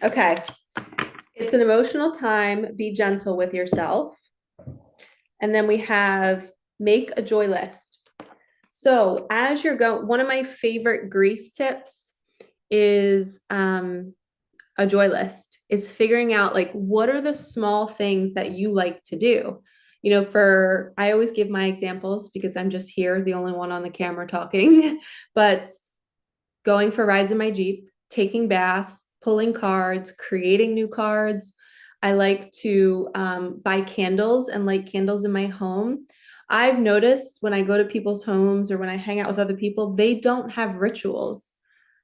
Okay. It's an emotional time. Be gentle with yourself. And then we have make a joy list. So as you're going, one of my favorite grief tips is a joy list, is figuring out like what are the small things that you like to do. You know, for I always give my examples because I'm just here, the only one on the camera talking, but going for rides in my Jeep, taking baths, pulling cards, creating new cards. I like to buy candles and light candles in my home. I've noticed when I go to people's homes or when I hang out with other people, they don't have rituals.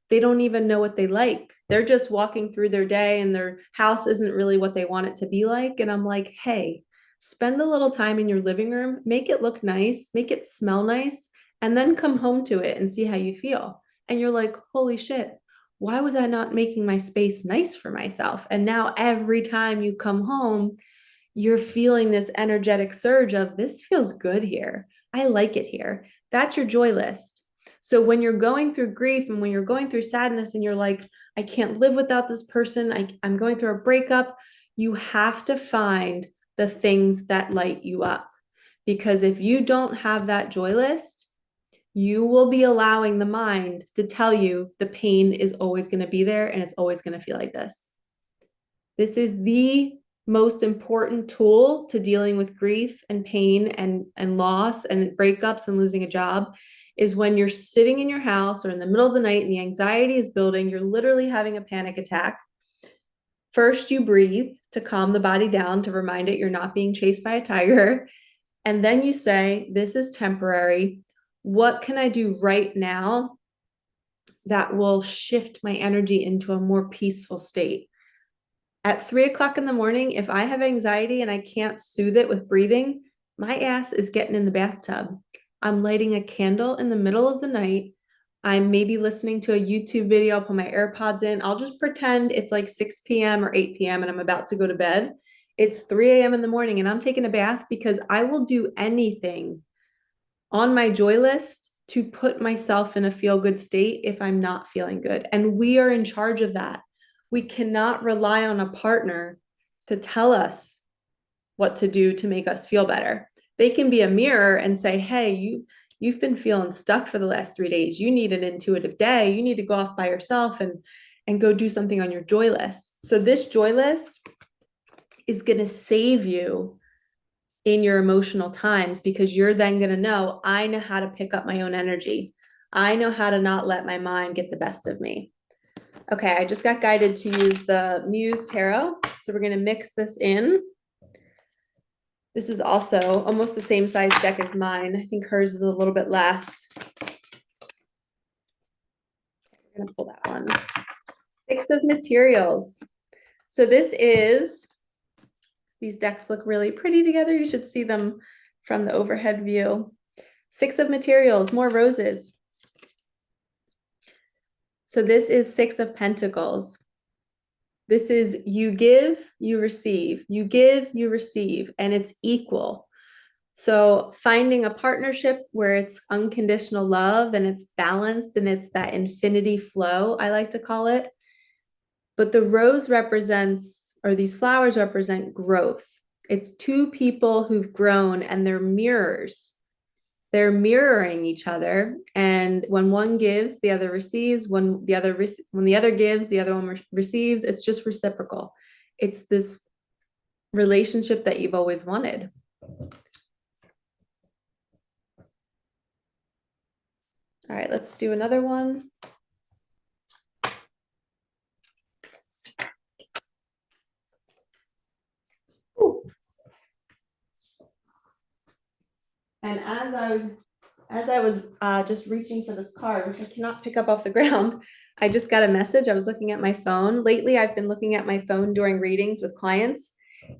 They don't even know what they like. They're just walking through their day and their house isn't really what they want it to be like. And I'm like, hey, spend a little time in your living room, make it look nice, make it smell nice, and then come home to it and see how you feel. And you're like, holy shit, why was I not making my space nice for myself? And now every time you come home, you're feeling this energetic surge of this feels good here. I like it here. That's your joy list. So when you're going through grief and when you're going through sadness and you're like, I can't live without this person, I'm going through a breakup, you have to find the things that light you up. Because if you don't have that joy list, you will be allowing the mind to tell you the pain is always going to be there and it's always going to feel like this. This is the most important tool to dealing with grief and pain and loss and breakups and losing a job is when you're sitting in your house or in the middle of the night and the anxiety is building, you're literally having a panic attack. First, you breathe to calm the body down, to remind it you're not being chased by a tiger. And then you say, this is temporary. What can I do right now that will shift my energy into a more peaceful state? At 3 o'clock in the morning, if I have anxiety and I can't soothe it with breathing, my ass is getting in the bathtub. I'm lighting a candle in the middle of the night. I'm maybe listening to a YouTube video. I'll put my AirPods in. I'll just pretend it's like 6 p.m. or 8 p.m. and I'm about to go to bed. It's 3 a.m. in the morning and I'm taking a bath because I will do anything on my joy list to put myself in a feel good state if I'm not feeling good. And we are in charge of that. We cannot rely on a partner to tell us what to do to make us feel better. They can be a mirror and say, hey, you've been feeling stuck for the last 3 days. You need an intuitive day. You need to go off by yourself and go do something on your joy list. So this joy list is going to save you in your emotional times because you're then going to know, I know how to pick up my own energy. I know how to not let my mind get the best of me. Okay, I just got guided to use the Muse Tarot. So we're going to mix this in. This is also almost the same size deck as mine. I think hers is a little bit less. I'm going to pull that one. 6 of Materials. So this is, these decks look really pretty together. You should see them from the overhead view. 6 of Materials, more roses. So this is 6 of Pentacles. This is you give, you receive, you give, you receive, and it's equal. So finding a partnership where it's unconditional love and it's balanced and it's that infinity flow, I like to call it. But the rose represents, or these flowers represent growth. It's 2 people who've grown and they're mirrors. They're mirroring each other, and when one gives, the other receives. When the other gives, the other one receives. It's just reciprocal. It's this relationship that you've always wanted. All right, let's do another one. Ooh. And as I was just reaching for this card, which I cannot pick up off the ground, I just got a message. I was looking at my phone. Lately, I've been looking at my phone during readings with clients,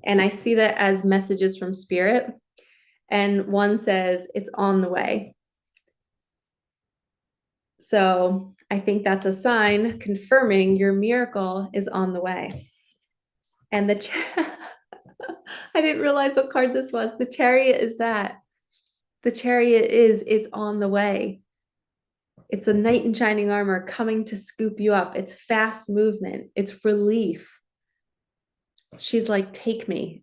and I see that as messages from spirit. And one says, it's on the way. So I think that's a sign confirming your miracle is on the way. And I didn't realize what card this was. The Chariot is that. The Chariot is, it's on the way. It's a knight in shining armor coming to scoop you up. It's fast movement. It's relief. She's like, take me.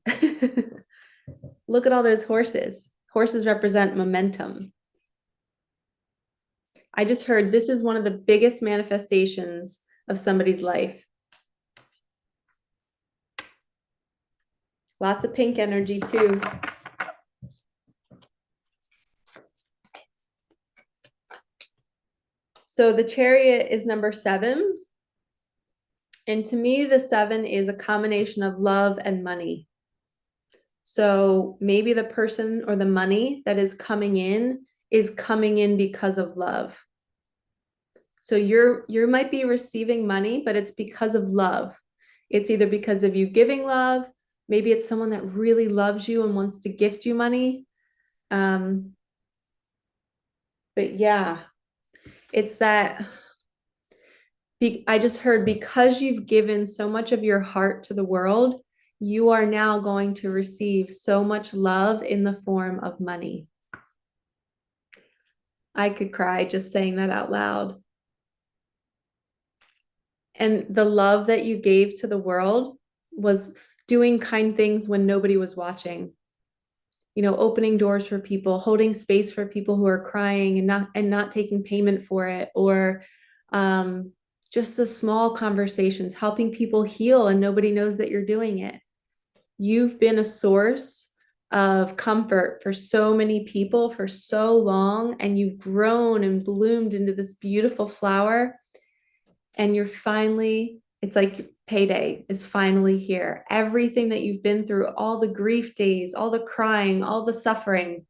Look at all those horses. Horses represent momentum. I just heard this is one of the biggest manifestations of somebody's life. Lots of pink energy too. So the Chariot is number 7. And to me, the 7 is a combination of love and money. So maybe the person or the money that is coming in because of love. So you might be receiving money, but it's because of love. It's either because of you giving love, maybe it's someone that really loves you and wants to gift you money. But yeah, it's that I just heard, because you've given so much of your heart to the world, you are now going to receive so much love in the form of money. I could cry just saying that out loud. And the love that you gave to the world was doing kind things when nobody was watching. You know, opening doors for people, holding space for people who are crying and not taking payment for it, or just the small conversations, helping people heal and nobody knows that you're doing it. You've been a source of comfort for so many people for so long, and you've grown and bloomed into this beautiful flower. And you're finally, it's like payday is finally here. Everything that you've been through, all the grief days, all the crying, all the suffering,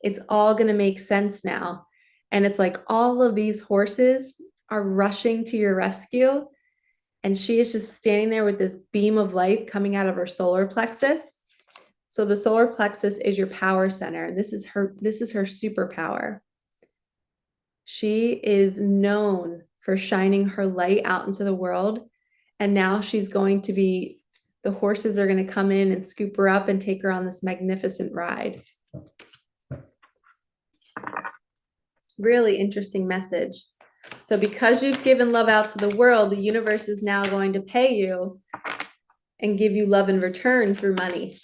it's all going to make sense now. And it's like all of these horses are rushing to your rescue. And she is just standing there with this beam of light coming out of her solar plexus. So the solar plexus is your power center. And this is her superpower. She is known for shining her light out into the world. And now she's going to be, the horses are going to come in and scoop her up and take her on this magnificent ride. Really interesting message. So because you've given love out to the world, the universe is now going to pay you and give you love in return through money.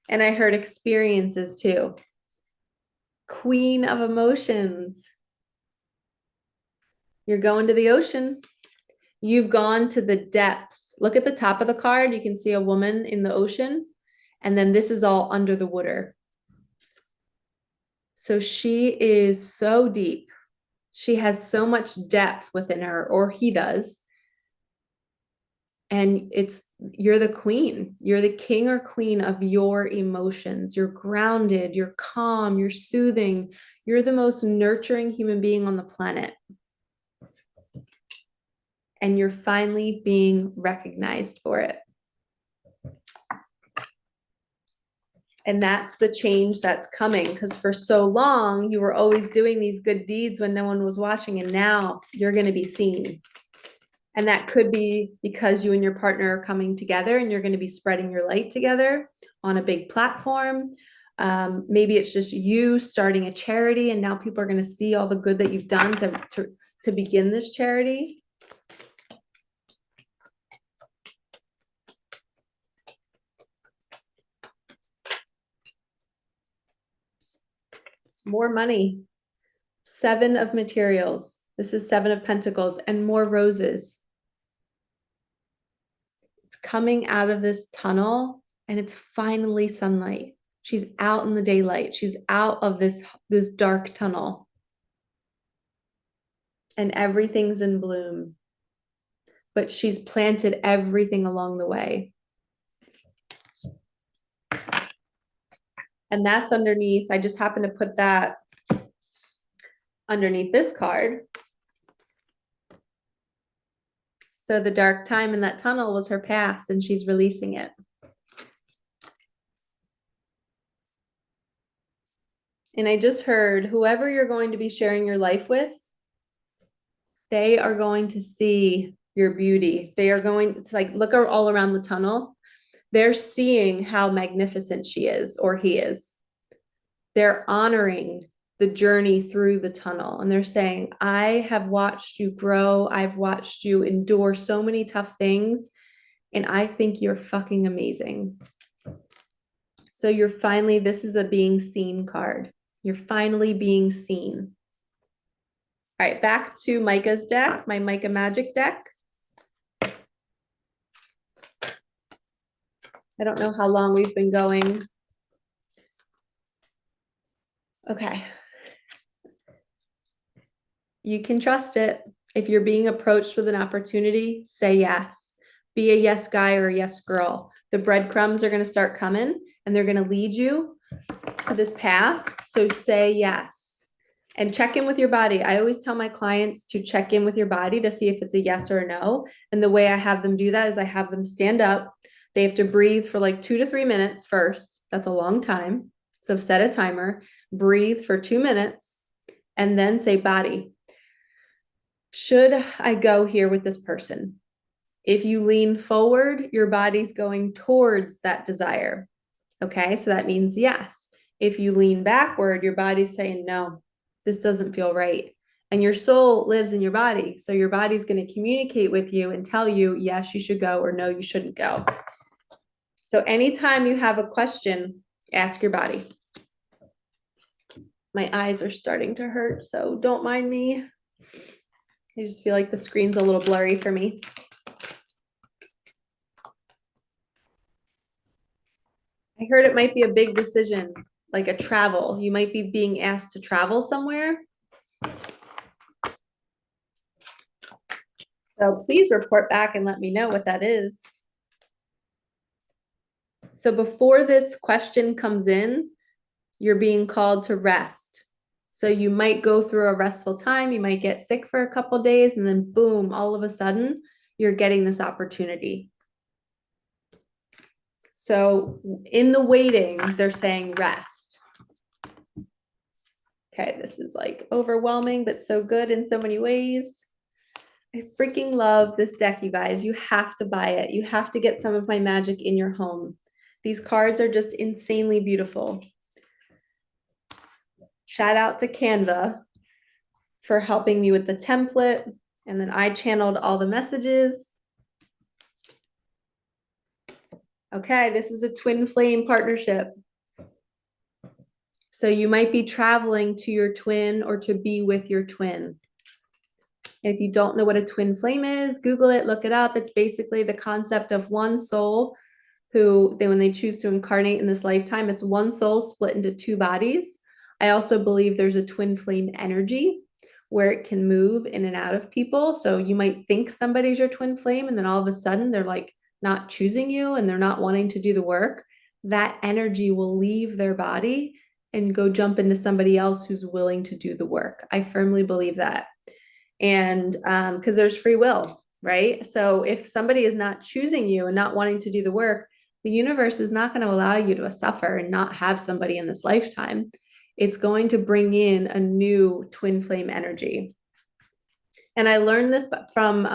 And I heard experiences too. Queen of emotions. You're going to the ocean. You've gone to the depths. Look at the top of the card. You can see a woman in the ocean. And then this is all under the water. So she is so deep. She has so much depth within her, or he does. And you're the queen. You're the king or queen of your emotions. You're grounded, you're calm, you're soothing. You're the most nurturing human being on the planet. And you're finally being recognized for it. And that's the change that's coming, because for so long, you were always doing these good deeds when no one was watching, and now you're going to be seen. And that could be because you and your partner are coming together and you're going to be spreading your light together on a big platform. Maybe it's just you starting a charity, and now people are going to see all the good that you've done to begin this charity. More money. 7 of materials. This is 7 of pentacles, and more roses. It's coming out of this tunnel, and it's finally sunlight. She's out in the daylight. She's out of this dark tunnel. And everything's in bloom. But she's planted everything along the way. And that's underneath. I just happened to put that underneath this card. So the dark time in that tunnel was her past, and she's releasing it. And I just heard, whoever you're going to be sharing your life with, they are going to see your beauty. They are going to, like, look all around the tunnel. They're seeing how magnificent she is, or he is. They're honoring the journey through the tunnel. And they're saying, I have watched you grow. I've watched you endure so many tough things. And I think you're fucking amazing. So you're finally, this is a being seen card. You're finally being seen. All right, back to Micah's deck, my Micah Magic deck. I don't know how long we've been going. Okay. You can trust it. If you're being approached with an opportunity, say yes. Be a yes guy or a yes girl. The breadcrumbs are going to start coming and they're going to lead you to this path. So say yes and check in with your body. I always tell my clients to check in with your body to see if it's a yes or a no. And the way I have them do that is I have them stand up. They have to breathe for like 2 to 3 minutes first. That's a long time. So set a timer, breathe for 2 minutes, and then say, body, should I go here with this person? If you lean forward, your body's going towards that desire. Okay, so that means yes. If you lean backward, your body's saying, no, this doesn't feel right. And your soul lives in your body. So your body's going to communicate with you and tell you, yes, you should go, or no, you shouldn't go. So anytime you have a question, ask your body. My eyes are starting to hurt, so don't mind me. I just feel like the screen's a little blurry for me. I heard it might be a big decision, like a travel. You might be being asked to travel somewhere. So please report back and let me know what that is. So before this question comes in, you're being called to rest. So you might go through a restful time. You might get sick for a couple of days and then boom, all of a sudden you're getting this opportunity. So in the waiting, they're saying rest. Okay, this is like overwhelming, but so good in so many ways. I freaking love this deck, you guys. You have to buy it. You have to get some of my magic in your home. These cards are just insanely beautiful. Shout out to Canva for helping me with the template. And then I channeled all the messages. Okay, this is a twin flame partnership. So you might be traveling to your twin or to be with your twin. If you don't know what a twin flame is, Google it, look it up. It's basically the concept of one soul who, when they choose to incarnate in this lifetime, it's one soul split into 2 bodies. I also believe there's a twin flame energy where it can move in and out of people. So you might think somebody's your twin flame, and then all of a sudden they're like not choosing you and they're not wanting to do the work. That energy will leave their body and go jump into somebody else who's willing to do the work. I firmly believe that. And because there's free will, right? So if somebody is not choosing you and not wanting to do the work, the universe is not going to allow you to suffer and not have somebody in this lifetime. It's going to bring in a new twin flame energy. And I learned this from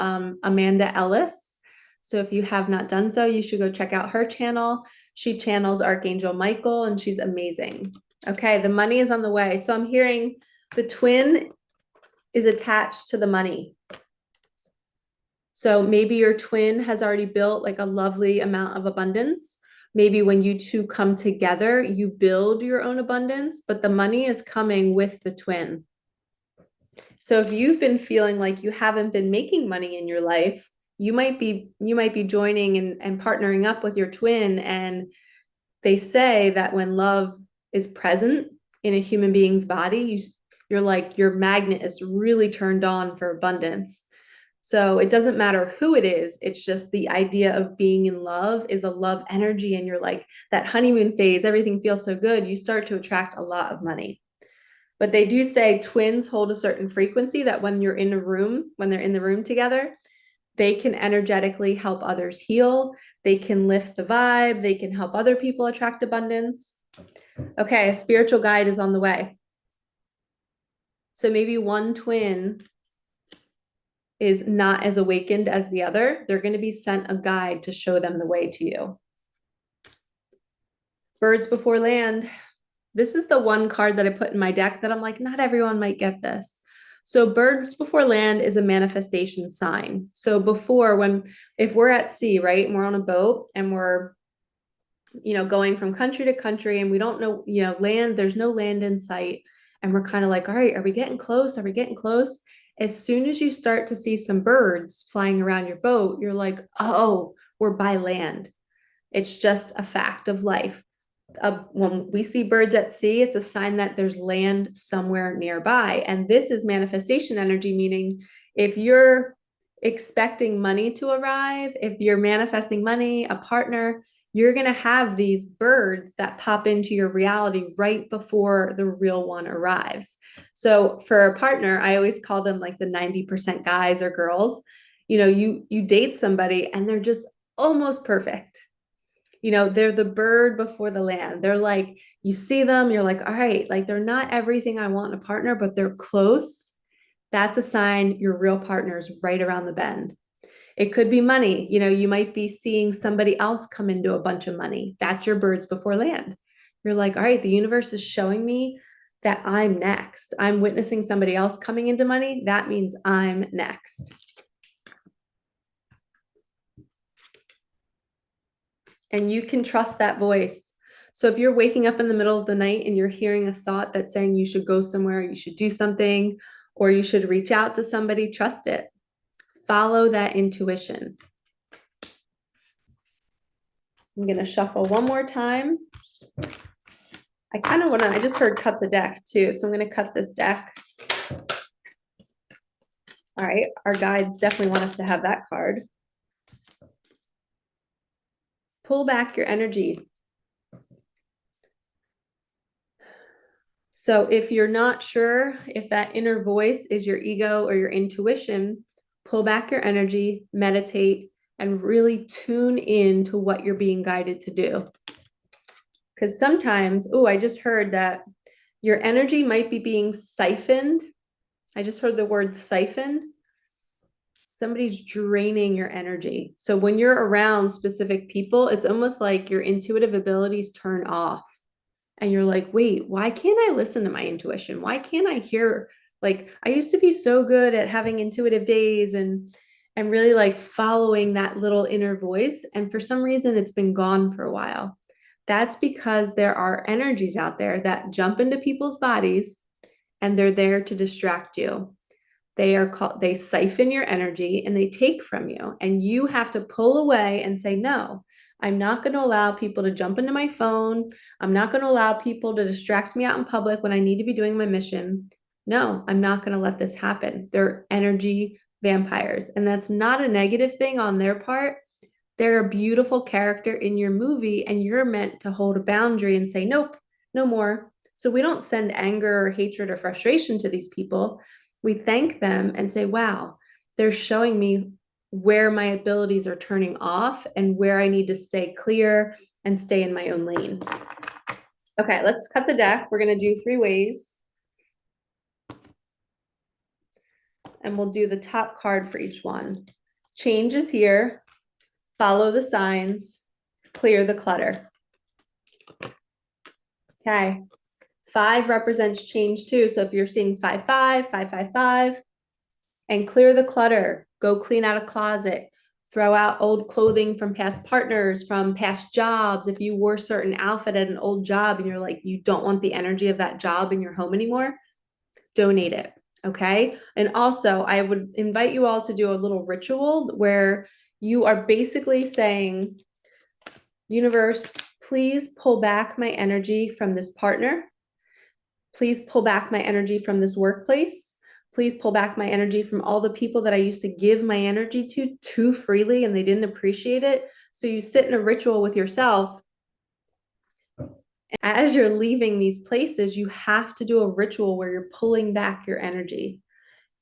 Amanda Ellis. So if you have not done so, you should go check out her channel. She channels Archangel Michael and she's amazing. Okay, the money is on the way. So I'm hearing the twin is attached to the money. So maybe your twin has already built like a lovely amount of abundance. Maybe when you two come together, you build your own abundance, but the money is coming with the twin. So if you've been feeling like you haven't been making money in your life, you might be joining and partnering up with your twin. And they say that when love is present in a human being's body, you're like, your magnet is really turned on for abundance. So it doesn't matter who it is. It's just the idea of being in love is a love energy. And you're like that honeymoon phase, everything feels so good. You start to attract a lot of money. But they do say twins hold a certain frequency that when you're in a room, when they're in the room together, they can energetically help others heal. They can lift the vibe. They can help other people attract abundance. Okay, a spiritual guide is on the way. So maybe one twin is not as awakened as the other. They're going to be sent a guide to show them the way to you. Birds before land. this is the one card that I put in my deck that I'm like, not everyone might get this. So birds before land is a manifestation sign. So if we're at sea, right, and we're on a boat and we're, going from country to country and we don't know, land, there's no land in sight. And we're kind of like, all right, are we getting close? Are we getting close? As soon as you start to see some birds flying around your boat, you're like, oh, we're by land. It's just a fact of life. When we see birds at sea, it's a sign that there's land somewhere nearby. And this is manifestation energy, meaning if you're expecting money to arrive, if you're manifesting money, a partner, you're going to have these birds that pop into your reality right before the real one arrives. So for a partner, I always call them like the 90% guys or girls. You date somebody and they're just almost perfect. They're the bird before the land. They're like, you see them, you're like, all right, like they're not everything I want in a partner, but they're close. That's a sign your real partner is right around the bend. It could be money. You might be seeing somebody else come into a bunch of money. That's your birds before land. You're like, all right, the universe is showing me that I'm next. I'm witnessing somebody else coming into money. That means I'm next. And you can trust that voice. So if you're waking up in the middle of the night and you're hearing a thought that's saying you should go somewhere, you should do something, or you should reach out to somebody, trust it. Follow that intuition. I'm going to shuffle one more time. I just heard cut the deck too. So I'm going to cut this deck. All right. Our guides definitely want us to have that card. Pull back your energy. So if you're not sure if that inner voice is your ego or your intuition, pull back your energy, meditate, and really tune in to what you're being guided to do. Because sometimes, I just heard that your energy might be being siphoned. I just heard the word siphoned. Somebody's draining your energy. So when you're around specific people, it's almost like your intuitive abilities turn off. And you're like, wait, why can't I listen to my intuition? Why can't I hear? Like, I used to be so good at having intuitive days and really like following that little inner voice. And for some reason, it's been gone for a while. That's because there are energies out there that jump into people's bodies and they're there to distract you. They siphon your energy and they take from you. And you have to pull away and say, no, I'm not going to allow people to jump into my phone. I'm not going to allow people to distract me out in public when I need to be doing my mission. No, I'm not going to let this happen. They're energy vampires. And that's not a negative thing on their part. They're a beautiful character in your movie, and you're meant to hold a boundary and say, nope, no more. So we don't send anger or hatred or frustration to these people. We thank them and say, wow, they're showing me where my abilities are turning off and where I need to stay clear and stay in my own lane. Okay, let's cut the deck. We're going to do 3 ways. And we'll do the top card for each one. Change is here. Follow the signs. Clear the clutter. Okay. 5 represents change too. So if you're seeing 5, 5, 5, 5, 5, and clear the clutter, go clean out a closet, throw out old clothing from past partners, from past jobs. If you wore a certain outfit at an old job and you're like, you don't want the energy of that job in your home anymore, donate it. Okay. And also I would invite you all to do a little ritual where you are basically saying, universe, please pull back my energy from this partner. Please pull back my energy from this workplace. Please pull back my energy from all the people that I used to give my energy to too freely and they didn't appreciate it. So you sit in a ritual with yourself. As you're leaving these places, you have to do a ritual where you're pulling back your energy.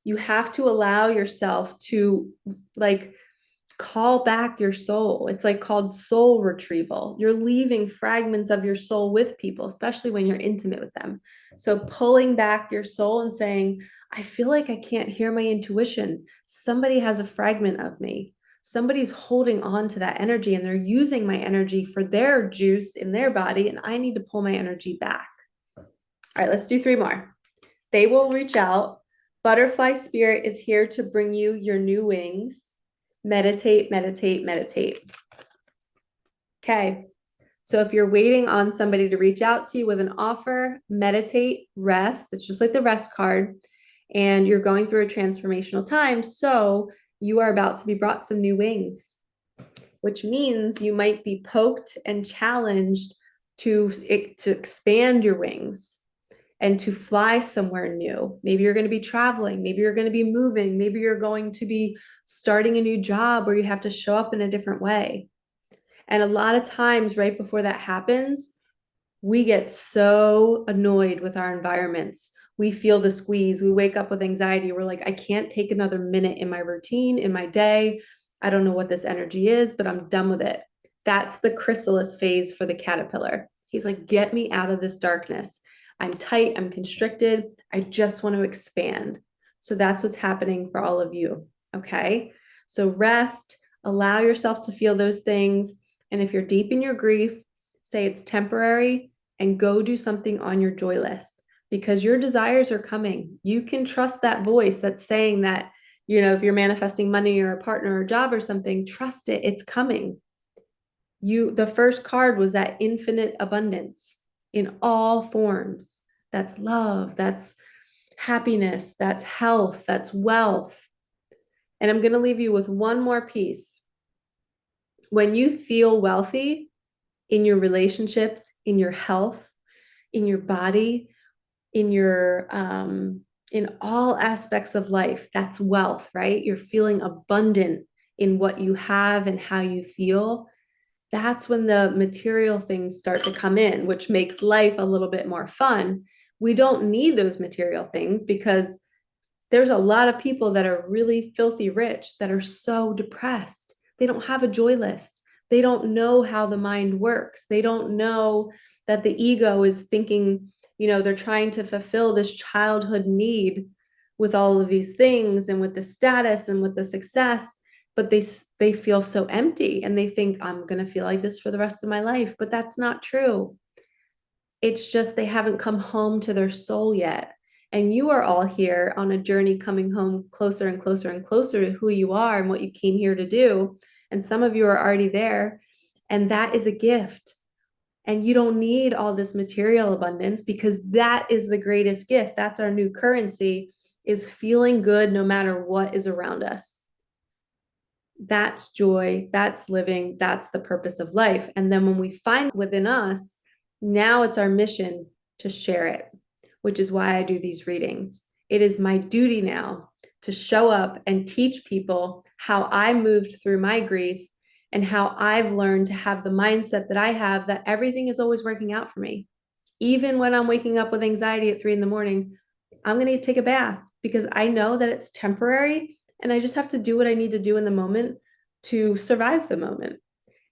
You have to allow yourself to call back your soul. It's called soul retrieval. You're leaving fragments of your soul with people, especially when you're intimate with them. So pulling back your soul and saying, I feel like I can't hear my intuition. Somebody has a fragment of me. Somebody's holding on to that energy and they're using my energy for their juice in their body, and I need to pull my energy back. All right, let's do 3 more. They will reach out. Butterfly spirit is here to bring you your new wings. Meditate, meditate, meditate. Okay. So if you're waiting on somebody to reach out to you with an offer, meditate, rest. It's just like the rest card. And you're going through a transformational time. So you are about to be brought some new wings, which means you might be poked and challenged to expand your wings and to fly somewhere new. Maybe you're going to be traveling. Maybe you're going to be moving. Maybe you're going to be starting a new job where you have to show up in a different way. And a lot of times right before that happens, we get so annoyed with our environments. We feel the squeeze. We wake up with anxiety. We're like, I can't take another minute in my routine, in my day. I don't know what this energy is, but I'm done with it. That's the chrysalis phase for the caterpillar. He's like, get me out of this darkness. I'm tight. I'm constricted. I just want to expand. So that's what's happening for all of you. Okay. So rest, allow yourself to feel those things. And if you're deep in your grief, say it's temporary and go do something on your joy list because your desires are coming. You can trust that voice that's saying that, you know, if you're manifesting money or a partner or a job or something, trust it. It's coming. The first card was that infinite abundance in all forms. That's love. That's happiness. That's health. That's wealth. And I'm going to leave you with one more piece. When you feel wealthy, in your relationships, in your health, in your body, in your in all aspects of life, that's wealth, right? You're feeling abundant in what you have and how you feel. That's when the material things start to come in, which makes life a little bit more fun. We don't need those material things because there's a lot of people that are really filthy rich that are so depressed. They don't have a joy list. They don't know how the mind works. They don't know that the ego is thinking, you know, they're trying to fulfill this childhood need with all of these things and with the status and with the success, but they feel so empty and they think I'm going to feel like this for the rest of my life, but that's not true. It's just they haven't come home to their soul yet. And you are all here on a journey coming home closer and closer and closer to who you are and what you came here to do. And some of you are already there. And that is a gift. And you don't need all this material abundance because that is the greatest gift. That's our new currency, is feeling good no matter what is around us. That's joy. That's living. That's the purpose of life. And then when we find within us, now it's our mission to share it, which is why I do these readings. It is my duty now to show up and teach people how I moved through my grief and how I've learned to have the mindset that I have, that everything is always working out for me. Even when I'm waking up with anxiety at 3 a.m, I'm going to take a bath because I know that it's temporary and I just have to do what I need to do in the moment to survive the moment.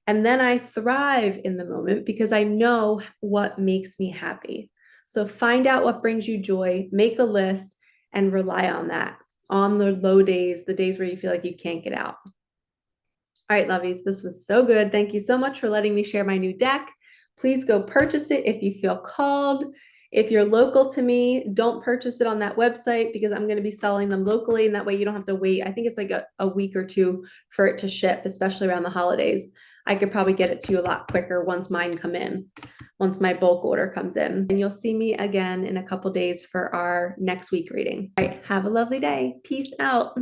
And then I thrive in the moment because I know what makes me happy. So find out what brings you joy, make a list, and rely on that on the low days, the days where you feel like you can't get out. All right, lovies, this was so good. Thank you so much for letting me share my new deck. Please go purchase it if you feel called. If you're local to me, don't purchase it on that website because I'm going to be selling them locally, and that way you don't have to wait. I think it's like a week or two for it to ship, especially around the holidays. I could probably get it to you a lot quicker once mine come in, once my bulk order comes in. And you'll see me again in a couple days for our next week reading. All right, have a lovely day. Peace out.